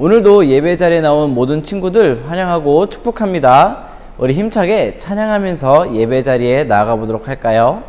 오늘도 예배 자리에 나온 모든 친구들 환영하고 축복합니다. 우리 힘차게 찬양하면서 예배 자리에 나아가 보도록 할까요?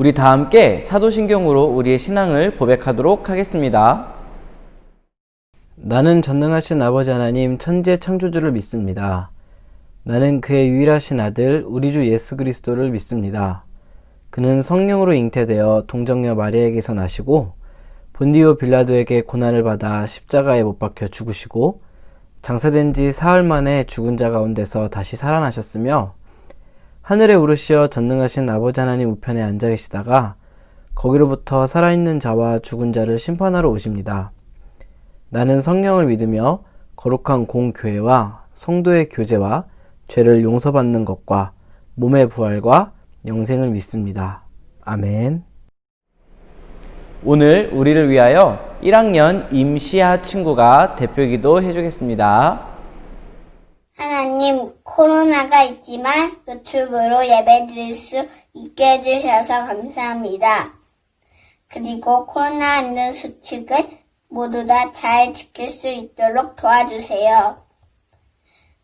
우리 다 함께 사도신경으로 우리의 신앙을 고백하도록 하겠습니다. 나는 전능하신 아버지 하나님 천지 창조주를 믿습니다. 나는 그의 유일하신 아들 우리 주 예수 그리스도를 믿습니다. 그는 성령으로 잉태되어 동정녀 마리아에게서 나시고 본디오 빌라도에게 고난을 받아 십자가에 못 박혀 죽으시고 장사된 지 사흘 만에 죽은 자 가운데서 다시 살아나셨으며 하늘에 오르시어 전능하신 아버지 하나님 우편에 앉아 계시다가 거기로부터 살아있는 자와 죽은 자를 심판하러 오십니다. 나는 성령을 믿으며 거룩한 공교회와 성도의 교제와 죄를 용서받는 것과 몸의 부활과 영생을 믿습니다. 아멘. 오늘 우리를 위하여 1학년 임시아 친구가 대표기도 해주겠습니다. 하나님, 코로나가 있지만 유튜브로 예배드릴 수 있게 해주셔서 감사합니다. 그리고 코로나 안전 수칙을 모두 다 잘 지킬 수 있도록 도와주세요.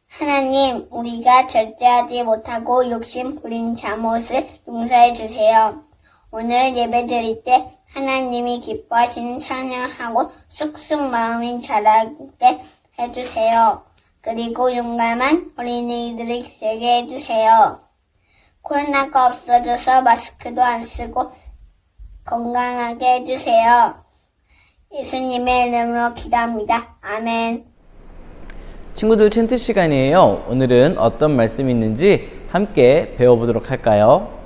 하나님, 우리가 절제하지 못하고 욕심 부린 잘못을 용서해 주세요. 오늘 예배드릴 때 하나님이 기뻐하시는 찬양하고 쑥쑥 마음이 자라게 해주세요. 그리고 용감한 어린이들이 되게 해주세요. 코로나가 없어져서 마스크도 안 쓰고 건강하게 해주세요. 예수님의 이름으로 기도합니다. 아멘. 친구들 챈트 시간이에요. 오늘은 어떤 말씀이 있는지 함께 배워보도록 할까요?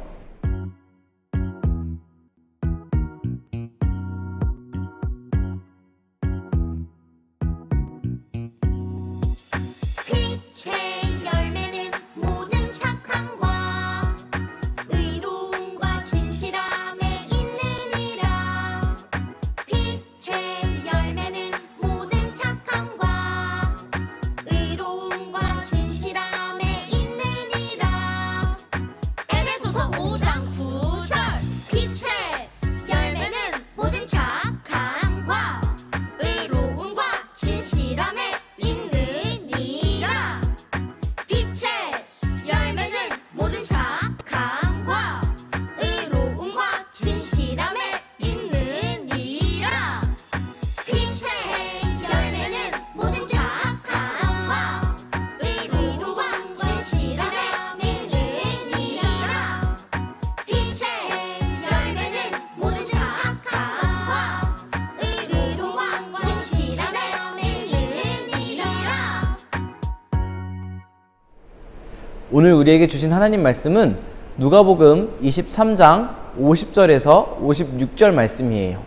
오늘 우리에게 주신 하나님 말씀은 누가복음 23장 50절에서 56절 말씀이에요.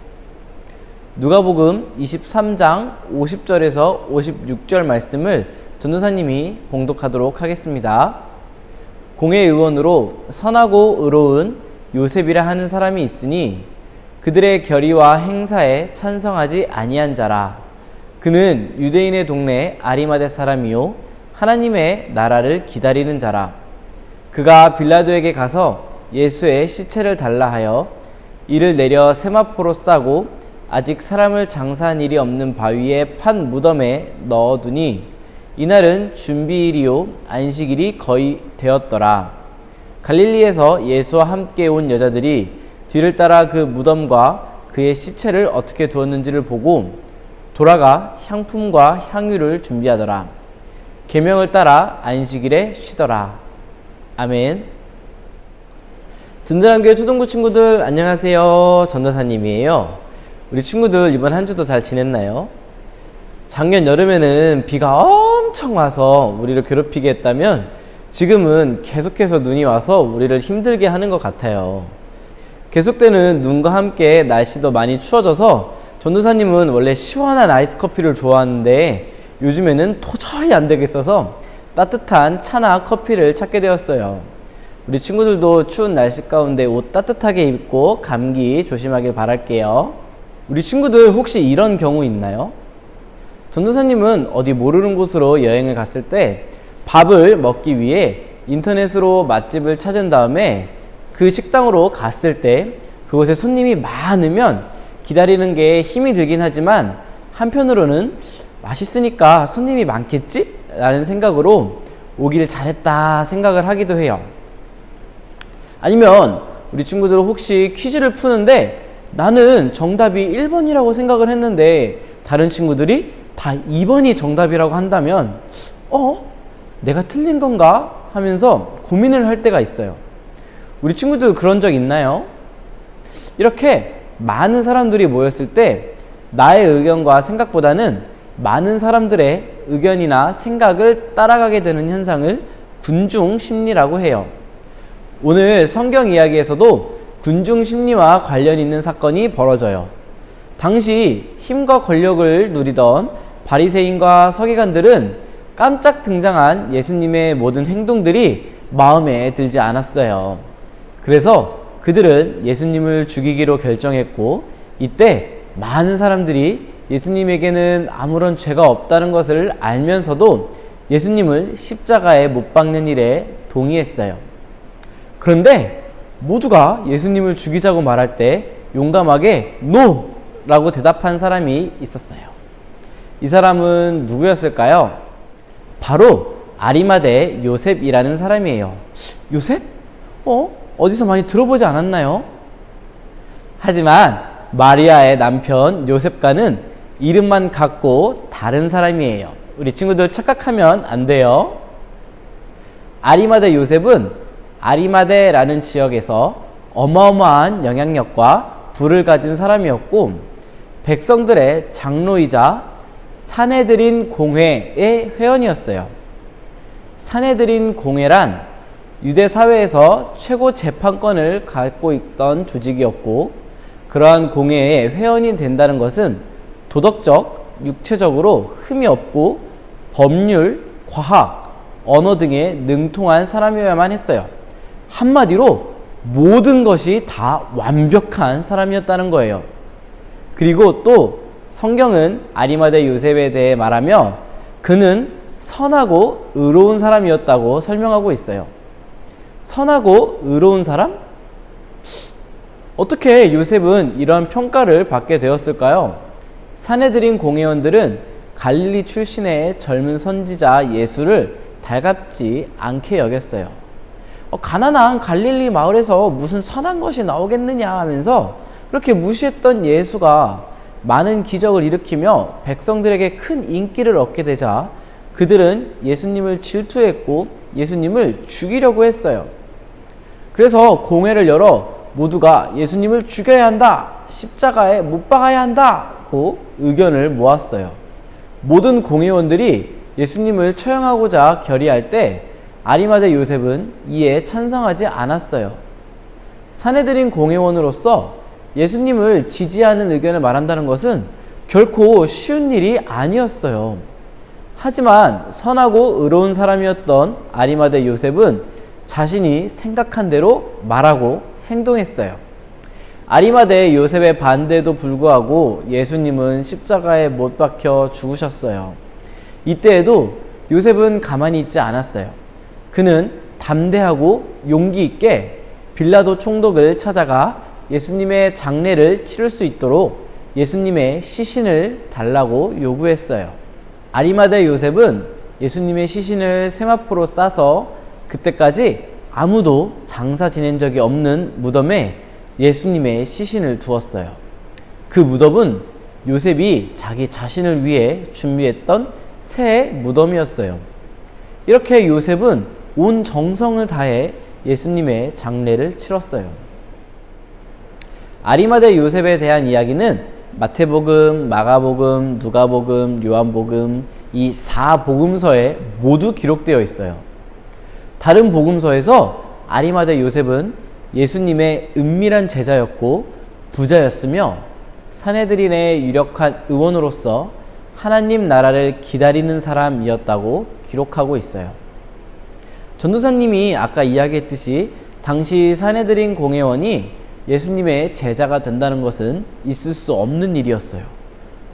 누가복음 23장 50절에서 56절 말씀을 전도사님이 봉독하도록 하겠습니다. 공회의원으로 선하고 의로운 요셉이라 하는 사람이 있으니 그들의 결의와 행사에 찬성하지 아니한 자라. 그는 유대인의 동네 아리마대 사람이요 하나님의 나라를 기다리는 자라. 그가 빌라도에게 가서 예수의 시체를 달라 하여 이를 내려 세마포로 싸고 아직 사람을 장사한 일이 없는 바위에 판 무덤에 넣어두니 이날은 준비일이요 안식일이 거의 되었더라. 갈릴리에서 예수와 함께 온 여자들이 뒤를 따라 그 무덤과 그의 시체를 어떻게 두었는지를 보고 돌아가 향품과 향유를 준비하더라. 계명을 따라 안식일에 쉬더라. 아멘. 든든한 교회 초등부 친구들 안녕하세요. 전도사님이에요. 우리 친구들 이번 한 주도 잘 지냈나요? 작년 여름에는 비가 엄청 와서 우리를 괴롭히게 했다면 지금은 계속해서 눈이 와서 우리를 힘들게 하는 것 같아요. 계속되는 눈과 함께 날씨도 많이 추워져서 전도사님은 원래 시원한 아이스 커피를 좋아하는데 요즘에는 도저히 안 되겠어서 따뜻한 차나 커피를 찾게 되었어요. 우리 친구들도 추운 날씨 가운데 옷 따뜻하게 입고 감기 조심하길 바랄게요. 우리 친구들 혹시 이런 경우 있나요? 전도사님은 어디 모르는 곳으로 여행을 갔을 때 밥을 먹기 위해 인터넷으로 맛집을 찾은 다음에 그 식당으로 갔을 때 그곳에 손님이 많으면 기다리는 게 힘이 들긴 하지만 한편으로는 맛있으니까 손님이 많겠지? 라는 생각으로 오길 잘했다 생각을 하기도 해요. 아니면 우리 친구들 혹시 퀴즈를 푸는데 나는 정답이 1번이라고 생각을 했는데 다른 친구들이 다 2번이 정답이라고 한다면 내가 틀린 건가? 하면서 고민을 할 때가 있어요. 우리 친구들 그런 적 있나요? 이렇게 많은 사람들이 모였을 때 나의 의견과 생각보다는 많은 사람들의 의견이나 생각을 따라가게 되는 현상을 군중 심리라고 해요. 오늘 성경 이야기에서도 군중 심리와 관련 있는 사건이 벌어져요. 당시 힘과 권력을 누리던 바리새인과 서기관들은 깜짝 등장한 예수님의 모든 행동들이 마음에 들지 않았어요. 그래서 그들은 예수님을 죽이기로 결정했고 이때 많은 사람들이 예수님에게는 아무런 죄가 없다는 것을 알면서도 예수님을 십자가에 못 박는 일에 동의했어요. 그런데 모두가 예수님을 죽이자고 말할 때 용감하게 NO! 라고 대답한 사람이 있었어요. 이 사람은 누구였을까요? 바로 아리마대 요셉이라는 사람이에요. 요셉? 어디서 많이 들어보지 않았나요? 하지만 마리아의 남편 요셉과는 이름만 같고 다른 사람이에요. 우리 친구들 착각하면 안 돼요. 아리마대 요셉은 아리마대라는 지역에서 어마어마한 영향력과 부를 가진 사람이었고 백성들의 장로이자 사내들인 공회의 회원이었어요. 사내들인 공회란 유대 사회에서 최고 재판권을 갖고 있던 조직이었고 그러한 공회의 회원이 된다는 것은 도덕적, 육체적으로 흠이 없고 법률, 과학, 언어 등에 능통한 사람이어야만 했어요. 한마디로 모든 것이 다 완벽한 사람이었다는 거예요. 그리고 또 성경은 아리마대 요셉에 대해 말하며 그는 선하고 의로운 사람이었다고 설명하고 있어요. 선하고 의로운 사람? 어떻게 요셉은 이런 평가를 받게 되었을까요? 사내들인 공회원들은 갈릴리 출신의 젊은 선지자 예수를 달갑지 않게 여겼어요. 가난한 갈릴리 마을에서 무슨 선한 것이 나오겠느냐 하면서 그렇게 무시했던 예수가 많은 기적을 일으키며 백성들에게 큰 인기를 얻게 되자 그들은 예수님을 질투했고 예수님을 죽이려고 했어요. 그래서 공회를 열어 모두가 예수님을 죽여야 한다, 십자가에 못 박아야 한다고 의견을 모았어요. 모든 공회원들이 예수님을 처형하고자 결의할 때 아리마대 요셉은 이에 찬성하지 않았어요. 사내들인 공회원으로서 예수님을 지지하는 의견을 말한다는 것은 결코 쉬운 일이 아니었어요. 하지만 선하고 의로운 사람이었던 아리마대 요셉은 자신이 생각한 대로 말하고 행동했어요. 아리마대 요셉의 반대에도 불구하고 예수님은 십자가에 못 박혀 죽으셨어요. 이때에도 요셉은 가만히 있지 않았어요. 그는 담대하고 용기 있게 빌라도 총독을 찾아가 예수님의 장례를 치를 수 있도록 예수님의 시신을 달라고 요구했어요. 아리마대 요셉은 예수님의 시신을 세마포로 싸서 그때까지 아무도 장사 지낸 적이 없는 무덤에 예수님의 시신을 두었어요. 그 무덤은 요셉이 자기 자신을 위해 준비했던 새 무덤이었어요. 이렇게 요셉은 온 정성을 다해 예수님의 장례를 치렀어요. 아리마대 요셉에 대한 이야기는 마태복음, 마가복음, 누가복음, 요한복음 이 4복음서에 모두 기록되어 있어요. 다른 복음서에서 아리마대 요셉은 예수님의 은밀한 제자였고 부자였으며 산헤드린의 유력한 의원으로서 하나님 나라를 기다리는 사람이었다고 기록하고 있어요. 전도사님이 아까 이야기했듯이 당시 산헤드린 공회원이 예수님의 제자가 된다는 것은 있을 수 없는 일이었어요.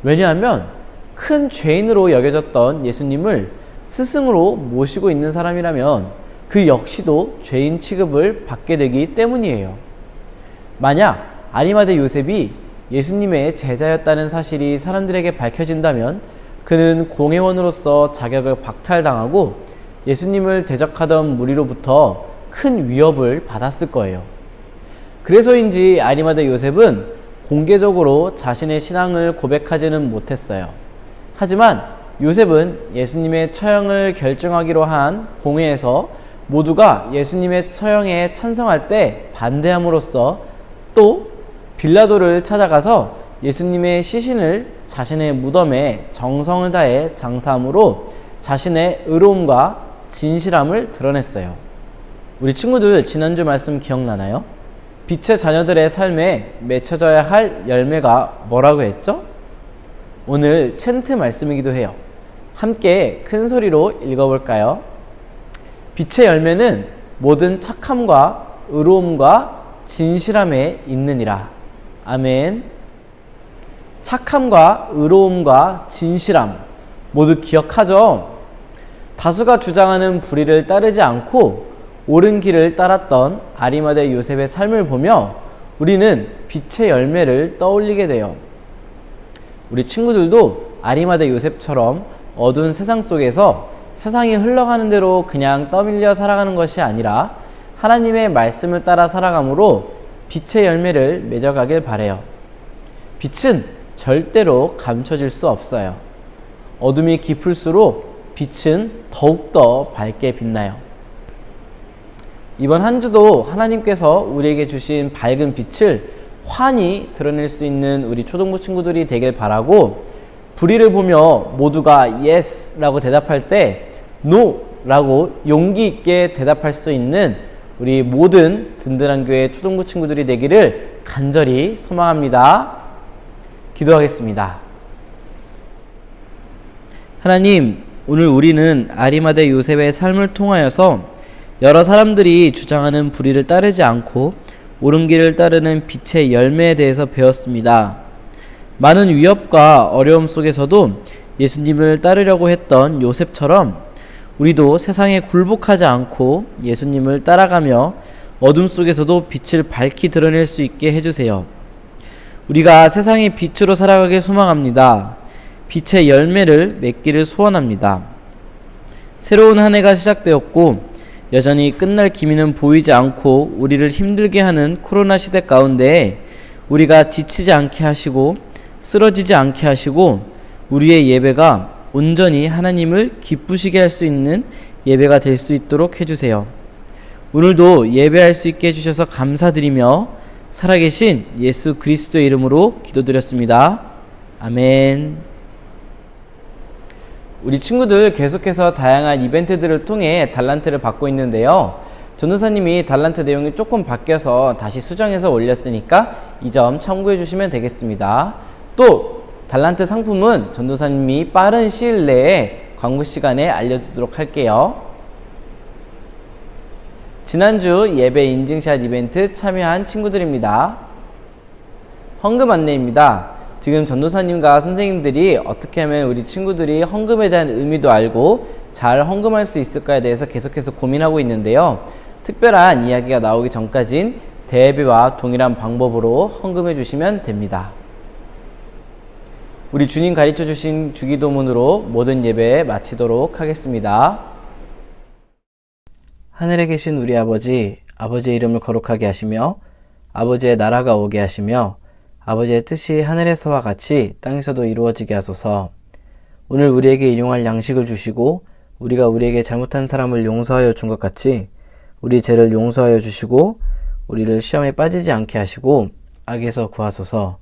왜냐하면 큰 죄인으로 여겨졌던 예수님을 스승으로 모시고 있는 사람이라면 그 역시도 죄인 취급을 받게 되기 때문이에요. 만약 아리마대 요셉이 예수님의 제자였다는 사실이 사람들에게 밝혀진다면 그는 공회원으로서 자격을 박탈당하고 예수님을 대적하던 무리로부터 큰 위협을 받았을 거예요. 그래서인지 아리마대 요셉은 공개적으로 자신의 신앙을 고백하지는 못했어요. 하지만 요셉은 예수님의 처형을 결정하기로 한 공회에서 모두가 예수님의 처형에 찬성할 때 반대함으로써 또 빌라도를 찾아가서 예수님의 시신을 자신의 무덤에 정성을 다해 장사함으로 자신의 의로움과 진실함을 드러냈어요. 우리 친구들 지난주 말씀 기억나나요? 빛의 자녀들의 삶에 맺혀져야 할 열매가 뭐라고 했죠? 오늘 챈트 말씀이기도 해요. 함께 큰 소리로 읽어볼까요? 빛의 열매는 모든 착함과 의로움과 진실함에 있느니라. 아멘. 착함과 의로움과 진실함 모두 기억하죠? 다수가 주장하는 불의를 따르지 않고 옳은 길을 따랐던 아리마대 요셉의 삶을 보며 우리는 빛의 열매를 떠올리게 돼요. 우리 친구들도 아리마대 요셉처럼 어두운 세상 속에서 세상이 흘러가는 대로 그냥 떠밀려 살아가는 것이 아니라 하나님의 말씀을 따라 살아감으로 빛의 열매를 맺어가길 바래요. 빛은 절대로 감춰질 수 없어요. 어둠이 깊을수록 빛은 더욱더 밝게 빛나요. 이번 한 주도 하나님께서 우리에게 주신 밝은 빛을 환히 드러낼 수 있는 우리 초등부 친구들이 되길 바라고, 불의를 보며 모두가 yes 라고 대답할 때 no 라고 용기 있게 대답할 수 있는 우리 모든 든든한 교회 초등부 친구들이 되기를 간절히 소망합니다. 기도하겠습니다. 하나님, 오늘 우리는 아리마대 요셉의 삶을 통하여서 여러 사람들이 주장하는 불의를 따르지 않고 옳은 길을 따르는 빛의 열매에 대해서 배웠습니다. 많은 위협과 어려움 속에서도 예수님을 따르려고 했던 요셉처럼 우리도 세상에 굴복하지 않고 예수님을 따라가며 어둠 속에서도 빛을 밝히 드러낼 수 있게 해주세요. 우리가 세상의 빛으로 살아가길 소망합니다. 빛의 열매를 맺기를 소원합니다. 새로운 한 해가 시작되었고 여전히 끝날 기미는 보이지 않고 우리를 힘들게 하는 코로나 시대 가운데 우리가 지치지 않게 하시고 쓰러지지 않게 하시고 우리의 예배가 온전히 하나님을 기쁘시게 할 수 있는 예배가 될 수 있도록 해주세요. 오늘도 예배할 수 있게 해주셔서 감사드리며 살아계신 예수 그리스도의 이름으로 기도드렸습니다. 아멘. 우리 친구들 계속해서 다양한 이벤트들을 통해 달란트를 받고 있는데요. 전도사님이 달란트 내용이 조금 바뀌어서 다시 수정해서 올렸으니까 이 점 참고해 주시면 되겠습니다. 또 달란트 상품은 전도사님이 빠른 시일 내에 광고 시간에 알려주도록 할게요. 지난주 예배 인증샷 이벤트 참여한 친구들입니다. 헌금 안내입니다. 지금 전도사님과 선생님들이 어떻게 하면 우리 친구들이 헌금에 대한 의미도 알고 잘 헌금할 수 있을까에 대해서 계속해서 고민하고 있는데요. 특별한 이야기가 나오기 전까진 대예배와 동일한 방법으로 헌금해 주시면 됩니다. 우리 주님 가르쳐 주신 주기도문으로 모든 예배 마치도록 하겠습니다. 하늘에 계신 우리 아버지, 아버지의 이름을 거룩하게 하시며 아버지의 나라가 오게 하시며 아버지의 뜻이 하늘에서와 같이 땅에서도 이루어지게 하소서. 오늘 우리에게 일용할 양식을 주시고 우리가 우리에게 잘못한 사람을 용서하여 준 것 같이 우리 죄를 용서하여 주시고 우리를 시험에 빠지지 않게 하시고 악에서 구하소서.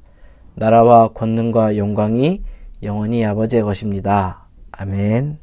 나라와 권능과 영광이 영원히 아버지의 것입니다. 아멘.